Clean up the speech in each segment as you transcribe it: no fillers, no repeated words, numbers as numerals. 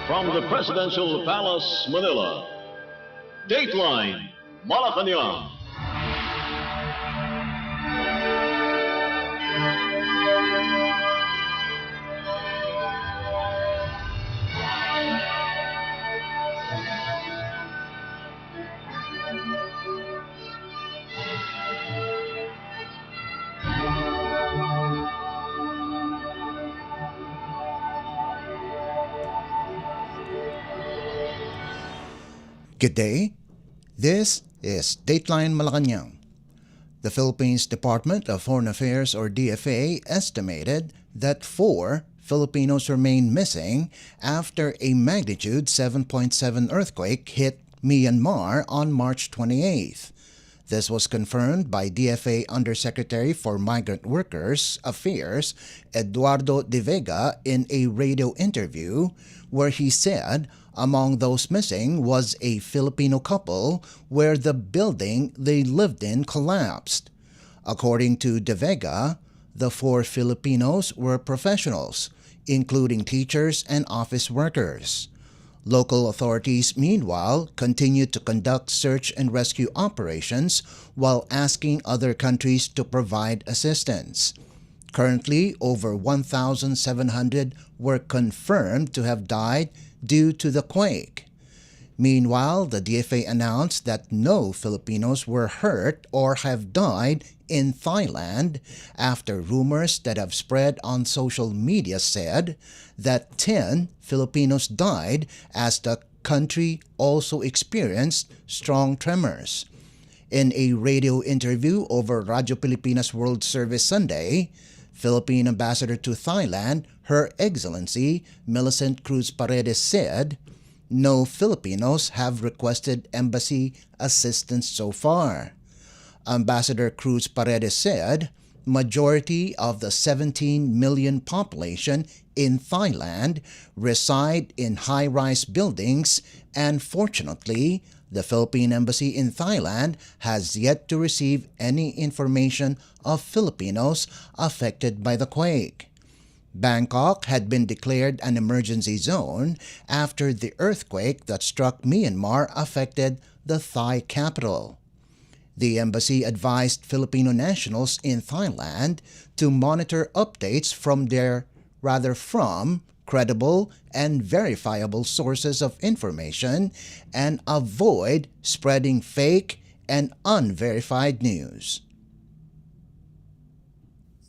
From the Presidential Palace, Manila, Dateline Malacañang. Good day. This is Dateline Malacañang. The Philippines Department of Foreign Affairs or DFA estimated that 4 Filipinos remain missing after a magnitude 7.7 earthquake hit Myanmar on March 28th. This was confirmed by DFA Undersecretary for Migrant Workers Affairs Eduardo De Vega in a radio interview where he said among those missing was a Filipino couple where the building they lived in collapsed. According to De Vega, the 4 Filipinos were professionals, including teachers and office workers. Local authorities, meanwhile, continue to conduct search and rescue operations while asking other countries to provide assistance. Currently, over 1,700 were confirmed to have died due to the quake. Meanwhile, the DFA announced that no Filipinos were hurt or have died in Thailand after rumors that have spread on social media said that 10 Filipinos died as the country also experienced strong tremors. In a radio interview over Radio Pilipinas World Service Sunday, Philippine Ambassador to Thailand, Her Excellency Millicent Cruz Paredes said, no Filipinos have requested embassy assistance so far. Ambassador Cruz Paredes said, majority of the 17 million population in Thailand reside in high-rise buildings and fortunately, the Philippine Embassy in Thailand has yet to receive any information of Filipinos affected by the quake. Bangkok had been declared an emergency zone after the earthquake that struck Myanmar affected the Thai capital. The embassy advised Filipino nationals in Thailand to monitor updates from credible and verifiable sources of information and avoid spreading fake and unverified news.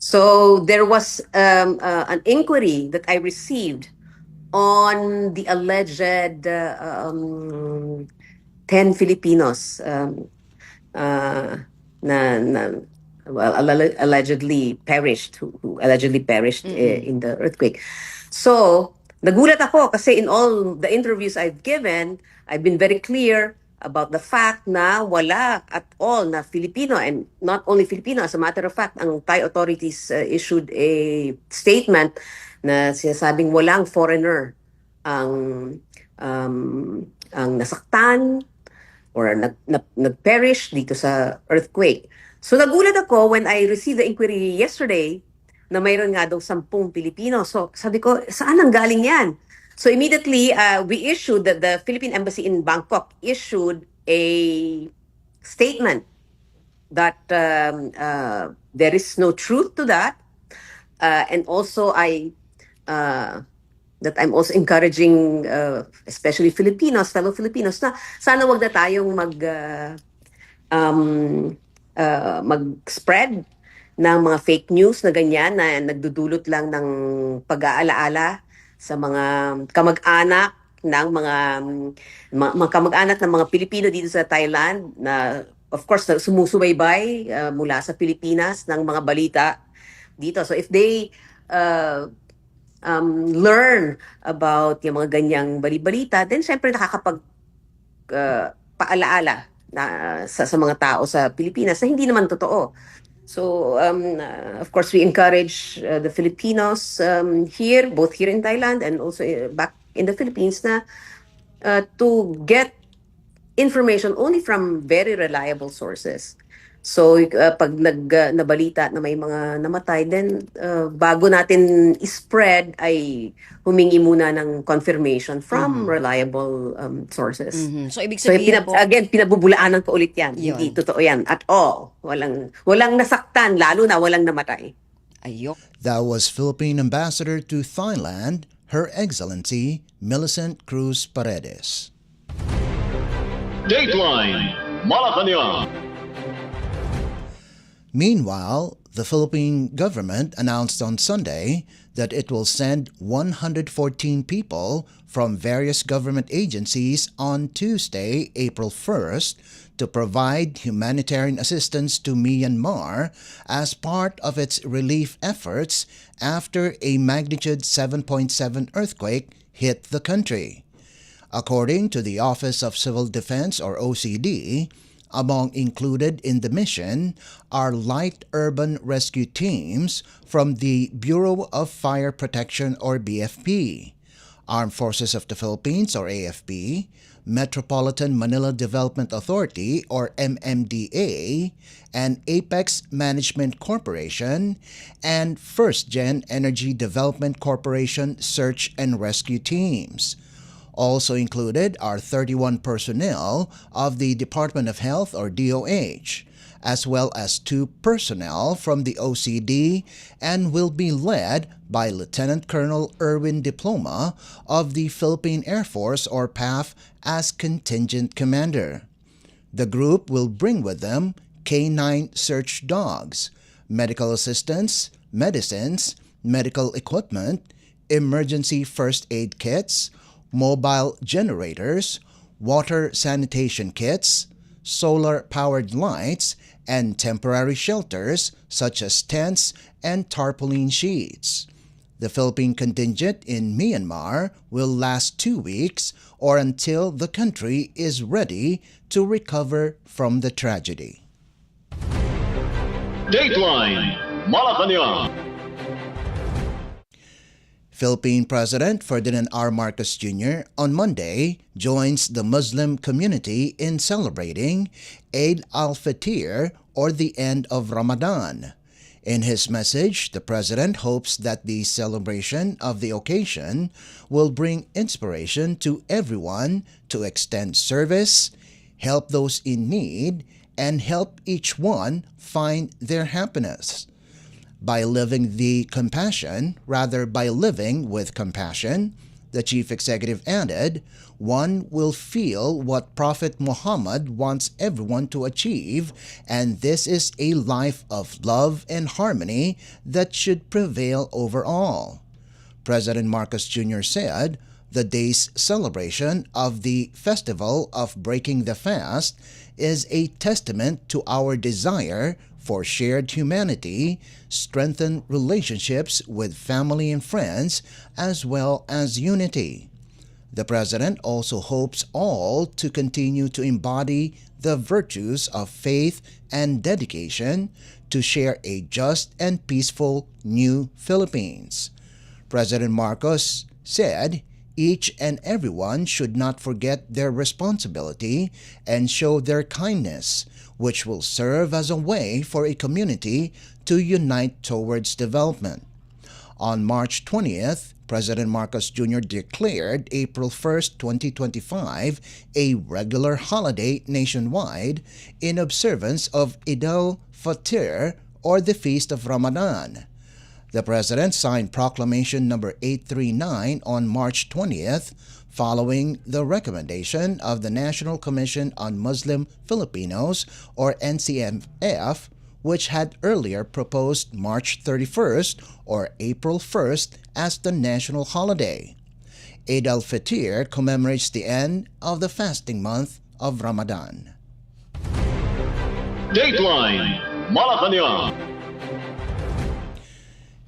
So there was an inquiry that I received on the alleged 10 Filipinos allegedly perished, who allegedly perished in the earthquake. So, nagulat ako kasi in all the interviews I've given, I've been very clear about the fact na wala at all na Filipino, and not only Filipino, as a matter of fact, ang Thai authorities issued a statement na sinasabing walang foreigner ang nasaktan or nag-perish dito sa earthquake. So nagulat ako when I received the inquiry yesterday na mayroon nga daw 10 Pilipino. So sabi ko, saan ang galing yan? So immediately, we issued, the Philippine Embassy in Bangkok issued a statement that there is no truth to that. And also, that I'm also encouraging, especially Filipinos, fellow Filipinos, na sana wag na tayong mag-spread ng mga fake news na ganyan na nagdudulot lang ng pag-aalaala sa mga kamag-anak ng mga kamag-anak ng mga Pilipino dito sa Thailand na of course sumusubaybay mula sa Pilipinas ng mga balita dito. So if they learn about yung mga ganyang bali-balita, then syempre nakakapag paalaala na sa mga tao sa Pilipinas na hindi naman totoo. So, of course, we encourage the Filipinos here, both here in Thailand and also back in the Philippines, na to get information only from very reliable sources. So pag nabalita na may mga namatay, then bago natin spread ay humingi muna ng confirmation from reliable sources. So, ibig So sabihin po, again, pinabubulaanan ko ulit yan. Yun. Hindi totoo yan at all. Walang nasaktan, lalo na walang namatay. ayok. That was Philippine Ambassador to Thailand, Her Excellency Millicent Cruz Paredes. Dateline Malacañang. Meanwhile, the Philippine government announced on Sunday that it will send 114 people from various government agencies on Tuesday, April 1st, to provide humanitarian assistance to Myanmar as part of its relief efforts after a magnitude 7.7 earthquake hit the country. According to the Office of Civil Defense or OCD, among included in the mission are light urban rescue teams from the Bureau of Fire Protection or BFP, Armed Forces of the Philippines or AFP, Metropolitan Manila Development Authority or MMDA, and Apex Management Corporation, and First Gen Energy Development Corporation search and rescue teams. Also included are 31 personnel of the Department of Health or DOH, as well as 2 personnel from the OCD, and will be led by Lieutenant Colonel Erwin Diploma of the Philippine Air Force or PAF as contingent commander. The group will bring with them K9 search dogs, medical assistance, medicines, medical equipment, emergency first aid kits, mobile generators, water sanitation kits, solar-powered lights, and temporary shelters such as tents and tarpaulin sheets. The Philippine contingent in Myanmar will last 2 weeks or until the country is ready to recover from the tragedy. Dateline Malacañang. Philippine President Ferdinand R. Marcos Jr. on Monday joins the Muslim community in celebrating Eid al-Fitr or the end of Ramadan. In his message, the President hopes that the celebration of the occasion will bring inspiration to everyone to extend service, help those in need, and help each one find their happiness. By living with compassion, the chief executive added, one will feel what Prophet Muhammad wants everyone to achieve, and this is a life of love and harmony that should prevail over all. President Marcos Jr. said, the day's celebration of the Festival of Breaking the Fast is a testament to our desire for shared humanity, strengthen relationships with family and friends, as well as unity. The President also hopes all to continue to embody the virtues of faith and dedication to share a just and peaceful new Philippines. President Marcos said, each and everyone should not forget their responsibility and show their kindness, which will serve as a way for a community to unite towards development. On March 20th, President Marcos Jr. declared April 1st, 2025 a regular holiday nationwide in observance of Eid al-Fitr or the Feast of Ramadan. The President signed Proclamation number 839 on March 20th, following the recommendation of the National Commission on Muslim Filipinos or NCMF, which had earlier proposed March 31st or April 1st as the national holiday. Eid al-Fitr commemorates the end of the fasting month of Ramadan. Dateline Malacañang.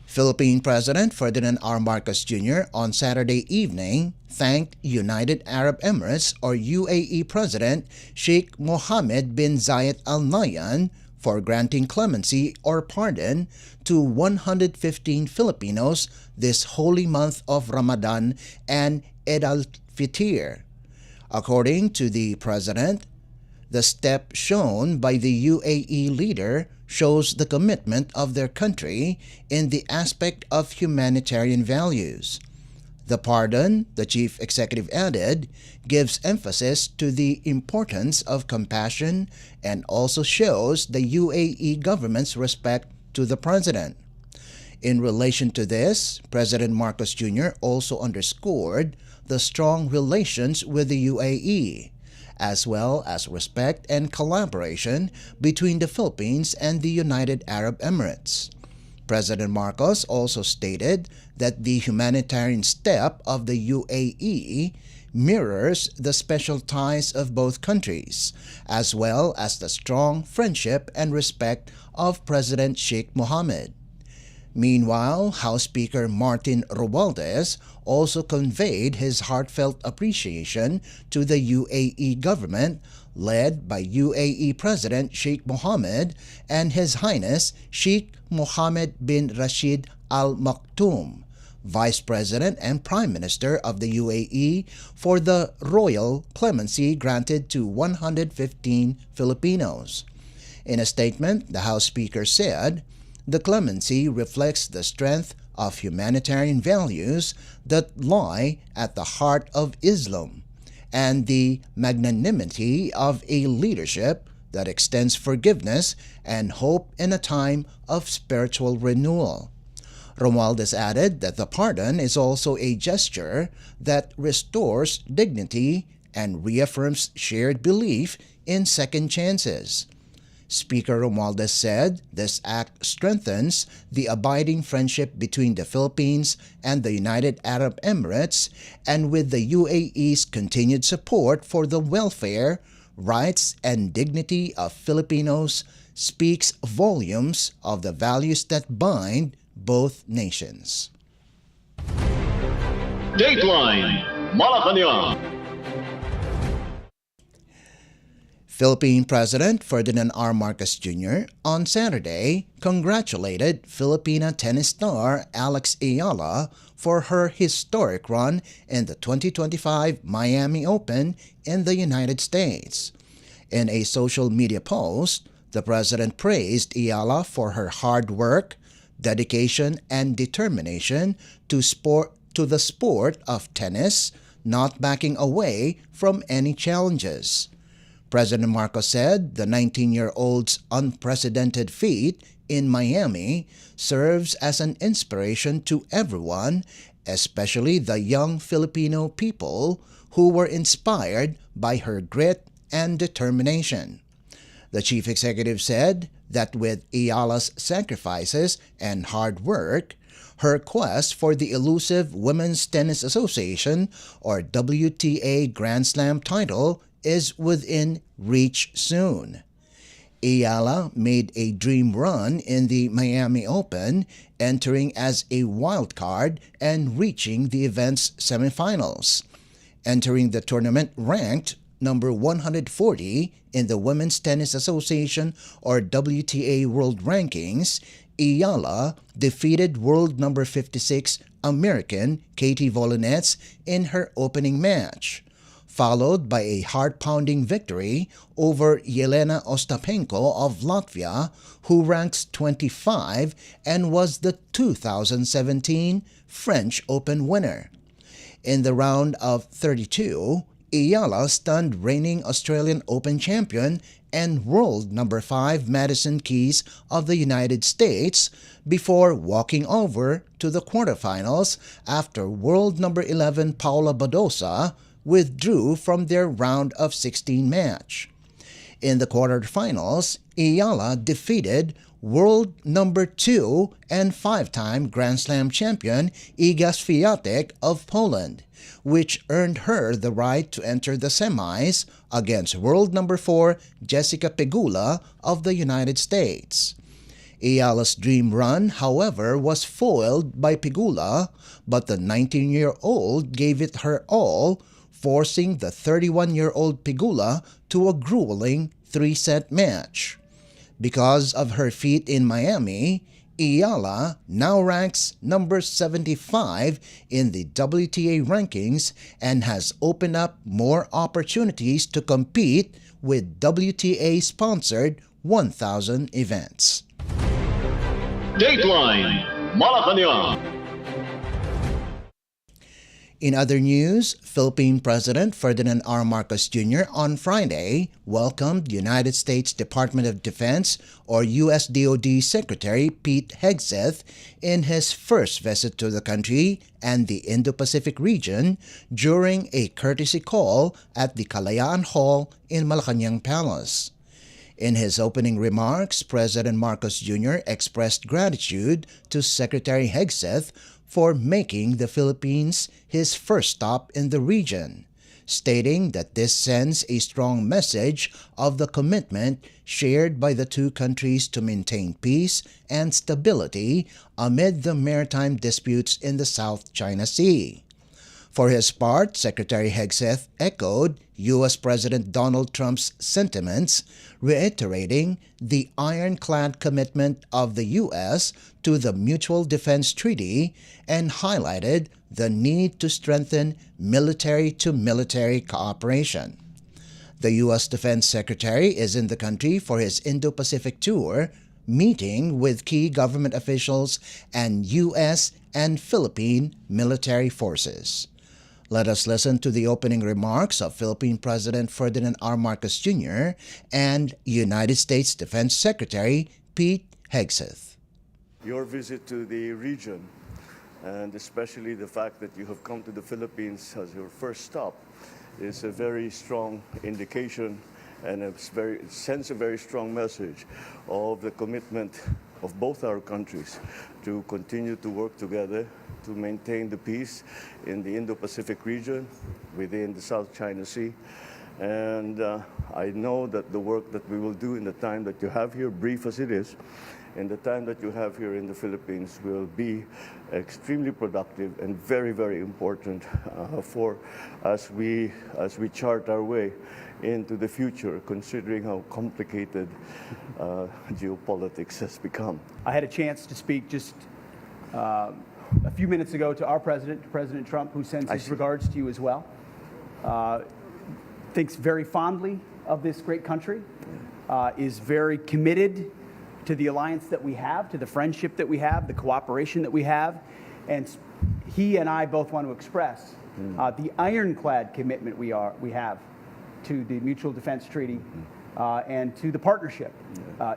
Philippine President Ferdinand R. Marcos Jr. on Saturday evening thanked United Arab Emirates or UAE President Sheikh Mohammed bin Zayed Al Nahyan for granting clemency or pardon to 115 Filipinos this holy month of Ramadan and Eid al-Fitr. According to the President, The step shown by the UAE leader shows the commitment of their country in the aspect of humanitarian values. The pardon, the chief executive added, gives emphasis to the importance of compassion and also shows the UAE government's respect to the president. In relation to this, President Marcos Jr. also underscored the strong relations with the UAE, as well as respect and collaboration between the Philippines and the United Arab Emirates. President Marcos also stated that the humanitarian step of the UAE mirrors the special ties of both countries, as well as the strong friendship and respect of President Sheikh Mohammed. Meanwhile, House Speaker Martin Romualdez also conveyed his heartfelt appreciation to the UAE government led by UAE President Sheikh Mohammed and His Highness Sheikh Mohammed bin Rashid Al Maktoum, Vice President and Prime Minister of the UAE, for the royal clemency granted to 115 Filipinos. In a statement, the House Speaker said, "The clemency reflects the strength of humanitarian values that lie at the heart of Islam and the magnanimity of a leadership that extends forgiveness and hope in a time of spiritual renewal." Romualdez added that the pardon is also a gesture that restores dignity and reaffirms shared belief in second chances. Speaker Romualdez said this act strengthens the abiding friendship between the Philippines and the United Arab Emirates, and with the UAE's continued support for the welfare, rights, and dignity of Filipinos, speaks volumes of the values that bind both nations. Dateline Malacañang. Philippine President Ferdinand R. Marcos Jr. on Saturday congratulated Filipina tennis star Alex Ayala for her historic run in the 2025 Miami Open in the United States. In a social media post, the president praised Ayala for her hard work, dedication, and determination to the sport of tennis, not backing away from any challenges. President Marcos said the 19-year-old's unprecedented feat in Miami serves as an inspiration to everyone, especially the young Filipino people who were inspired by her grit and determination. The chief executive said that with Ayala's sacrifices and hard work, her quest for the elusive Women's Tennis Association or WTA Grand Slam title is within reach soon. Ayala made a dream run in the Miami Open, entering as a wild card and reaching the event's semifinals. Entering the tournament ranked number 140 in the Women's Tennis Association or WTA World Rankings, Ayala defeated world number 56 American Katie Volinets in her opening match, followed by a heart-pounding victory over Yelena Ostapenko of Latvia, who ranks 25 and was the 2017 French Open winner. In the round of 32, Ayala stunned reigning Australian Open champion and world number 5 Madison Keys of the United States before walking over to the quarterfinals after world number 11 Paula Badosa withdrew from their round of 16 match. In the quarterfinals, Ayala defeated world number 2 and 5-time Grand Slam champion Iga Swiatek of Poland, which earned her the right to enter the semis against world number 4 Jessica Pegula of the United States. Ayala's dream run, however, was foiled by Pegula, but the 19-year-old gave it her all, forcing the 31-year-old Pegula to a grueling 3-set match. Because of her feat in Miami, Ayala now ranks number 75 in the WTA rankings and has opened up more opportunities to compete with WTA-sponsored 1,000 events. Dateline Malacañang. In other news, Philippine President Ferdinand R. Marcos Jr. on Friday welcomed United States Department of Defense or USDOD Secretary Pete Hegseth in his first visit to the country and the Indo-Pacific region during a courtesy call at the Kalayaan Hall in Malacañang Palace. In his opening remarks, President Marcos Jr. expressed gratitude to Secretary Hegseth for making the Philippines his first stop in the region, stating that this sends a strong message of the commitment shared by the two countries to maintain peace and stability amid the maritime disputes in the South China Sea. For his part, Secretary Hegseth echoed U.S. President Donald Trump's sentiments, reiterating the ironclad commitment of the U.S. to the Mutual Defense Treaty and highlighted the need to strengthen military-to-military cooperation. The U.S. Defense Secretary is in the country for his Indo-Pacific tour, meeting with key government officials and U.S. and Philippine military forces. Let us listen to the opening remarks of Philippine President Ferdinand R. Marcos Jr. and United States Defense Secretary Pete Hegseth. Your visit to the region, and especially the fact that you have come to the Philippines as your first stop, is a very strong indication and it sends a very strong message of the commitment of both our countries to continue to work together to maintain the peace in the Indo-Pacific region within the South China Sea. And I know that the work that we will do in the time that you have here, brief as it is, in the time that you have here in the Philippines will be extremely productive and very, very important for as we chart our way into the future, considering how complicated geopolitics has become. I had a chance to speak just a few minutes ago to our president, President Trump, who sends his regards to you as well. Thinks very fondly of this great country, is very committed to the alliance that we have, to the friendship that we have, the cooperation that we have. And he and I both want to express the ironclad commitment we have to the Mutual Defense Treaty and to the partnership,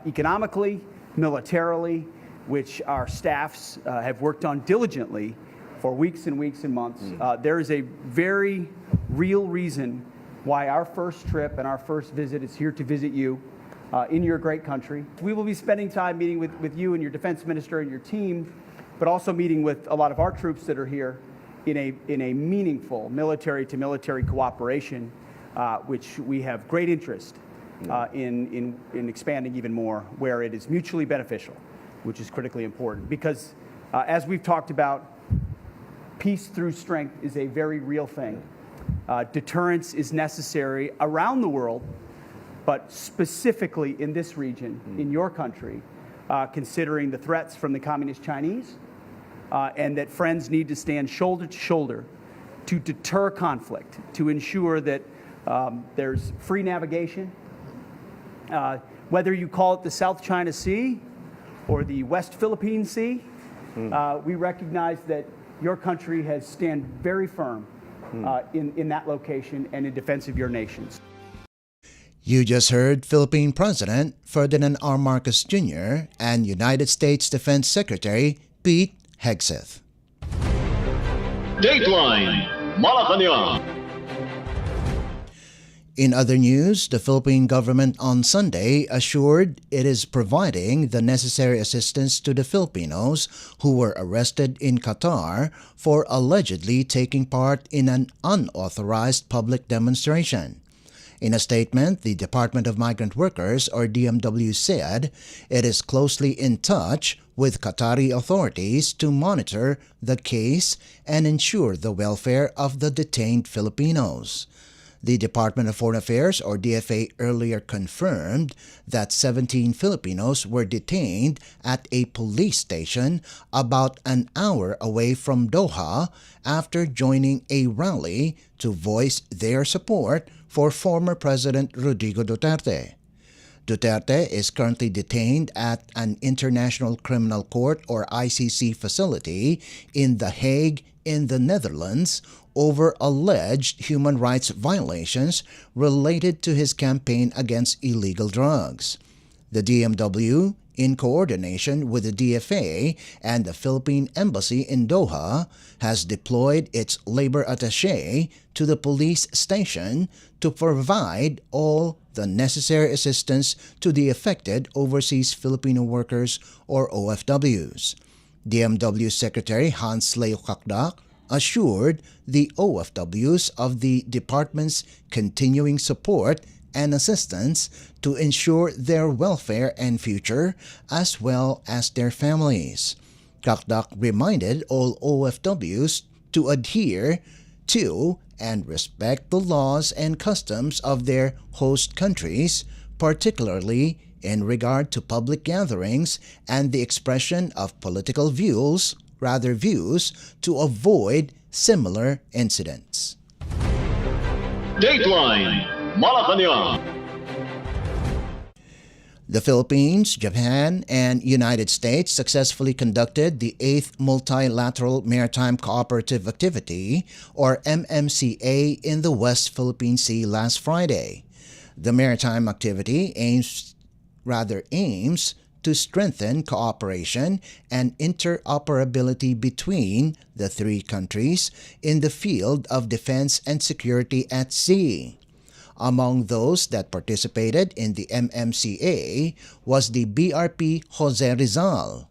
economically, militarily, which our staffs have worked on diligently for weeks and weeks and months. There is a very real reason why our first trip and our first visit is here to visit you in your great country. We will be spending time meeting with you and your defense minister and your team, but also meeting with a lot of our troops that are here in a meaningful military-to-military cooperation, which we have great interest in expanding even more, where it is mutually beneficial, which is critically important. Because as we've talked about, peace through strength is a very real thing. Deterrence is necessary around the world, but specifically in this region, in your country, considering the threats from the Communist Chinese, and that friends need to stand shoulder to shoulder to deter conflict, to ensure that there's free navigation. Whether you call it the South China Sea or the West Philippine Sea, we recognize that your country has stand very firm in that location and in defense of your nations. You just heard Philippine President Ferdinand R. Marcos Jr. and United States Defense Secretary Pete Hegseth. Dateline Malacañang. In other news, the Philippine government on Sunday assured it is providing the necessary assistance to the Filipinos who were arrested in Qatar for allegedly taking part in an unauthorized public demonstration. In a statement, the Department of Migrant Workers, or DMW, said it is closely in touch with Qatari authorities to monitor the case and ensure the welfare of the detained Filipinos. The Department of Foreign Affairs or DFA earlier confirmed that 17 Filipinos were detained at a police station about an hour away from Doha after joining a rally to voice their support for former President Rodrigo Duterte. Duterte is currently detained at an International Criminal Court or ICC facility in The Hague in the Netherlands over alleged human rights violations related to his campaign against illegal drugs. The DMW, in coordination with the DFA and the Philippine Embassy in Doha, has deployed its labor attaché to the police station to provide all the necessary assistance to the affected overseas Filipino workers or OFWs. DMW Secretary Hans Leo assured the OFWs of the department's continuing support and assistance to ensure their welfare and future, as well as their families. Kakdak reminded all OFWs to adhere to and respect the laws and customs of their host countries, particularly in regard to public gatherings and the expression of political views, to avoid similar incidents. Dateline Malacañang. The Philippines, Japan, and United States successfully conducted the 8th Multilateral Maritime Cooperative Activity, or MMCA, in the West Philippine Sea last Friday. The maritime activity aims to strengthen cooperation and interoperability between the three countries in the field of defense and security at sea. Among those that participated in the MMCA was the BRP Jose Rizal,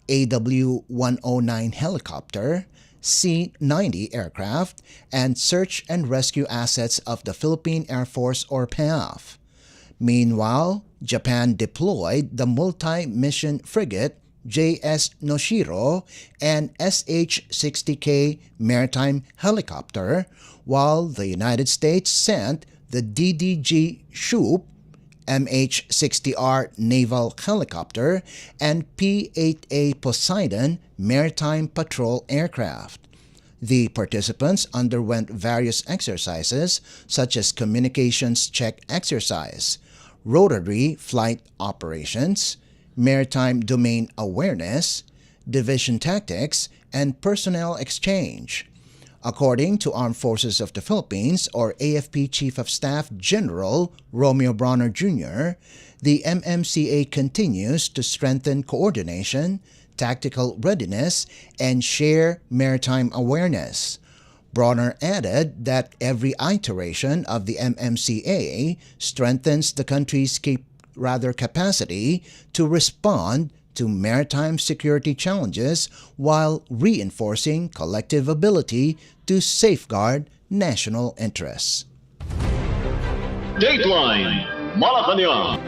AW-109 helicopter, C-90 aircraft, and search and rescue assets of the Philippine Air Force or PAF. Meanwhile, Japan deployed the multi-mission frigate JS Noshiro and SH-60K maritime helicopter, while the United States sent the DDG Shoop, MH-60R naval helicopter, and P-8A Poseidon maritime patrol aircraft. The participants underwent various exercises such as communications check exercise, rotary flight operations, maritime domain awareness, division tactics, and personnel exchange. According to Armed Forces of the Philippines or AFP Chief of Staff General Romeo Bronner Jr., the MMCA continues to strengthen coordination, tactical readiness, and share maritime awareness. Bronner added that every iteration of the MMCA strengthens the country's capacity to respond to maritime security challenges while reinforcing collective ability to safeguard national interests. Dateline Malacañang.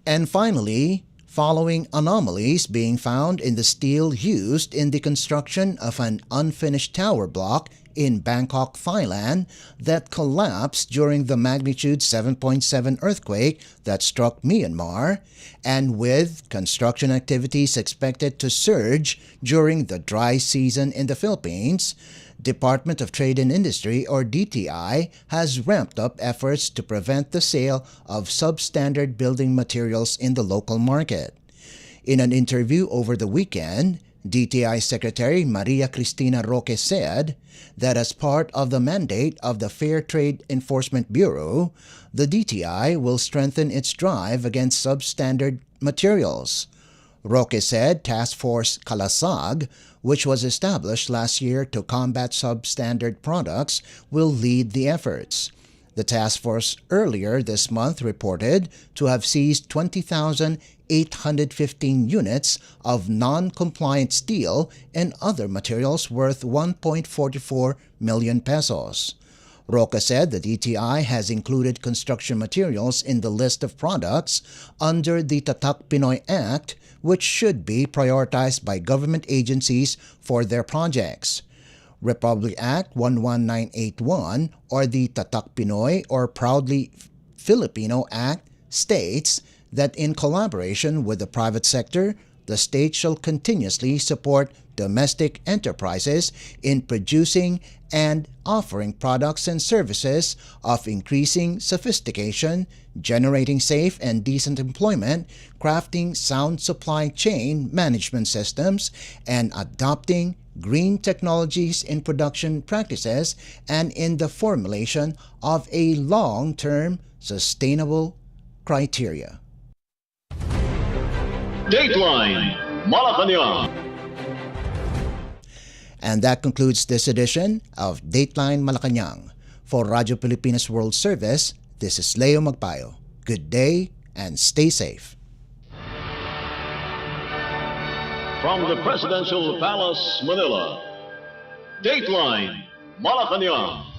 And finally, following anomalies being found in the steel used in the construction of an unfinished tower block in Bangkok, Thailand, that collapsed during the magnitude 7.7 earthquake that struck Myanmar, and with construction activities expected to surge during the dry season in the Philippines, Department of Trade and Industry or DTI has ramped up efforts to prevent the sale of substandard building materials in the local market. In an interview over the weekend, DTI Secretary Maria Cristina Roque said that as part of the mandate of the Fair Trade Enforcement Bureau, the DTI will strengthen its drive against substandard materials. Roque said Task Force Kalasag, which was established last year to combat substandard products, will lead the efforts. The task force earlier this month reported to have seized 20,815 units of non-compliant steel and other materials worth 1.44 million pesos. Roca said the DTI has included construction materials in the list of products under the Tatak Pinoy Act, which should be prioritized by government agencies for their projects. Republic Act 11981 or the Tatak Pinoy or Proudly Filipino Act states that in collaboration with the private sector, the state shall continuously support domestic enterprises in producing and offering products and services of increasing sophistication, generating safe and decent employment, crafting sound supply chain management systems, and adopting green technologies in production practices and in the formulation of a long-term sustainable criteria. Dateline Malacañang. And that concludes this edition of Dateline Malacañang. For Radio Pilipinas World Service, this is Leo Magpayo. Good day and stay safe. From the Presidential Palace, Manila, Dateline Malacañang.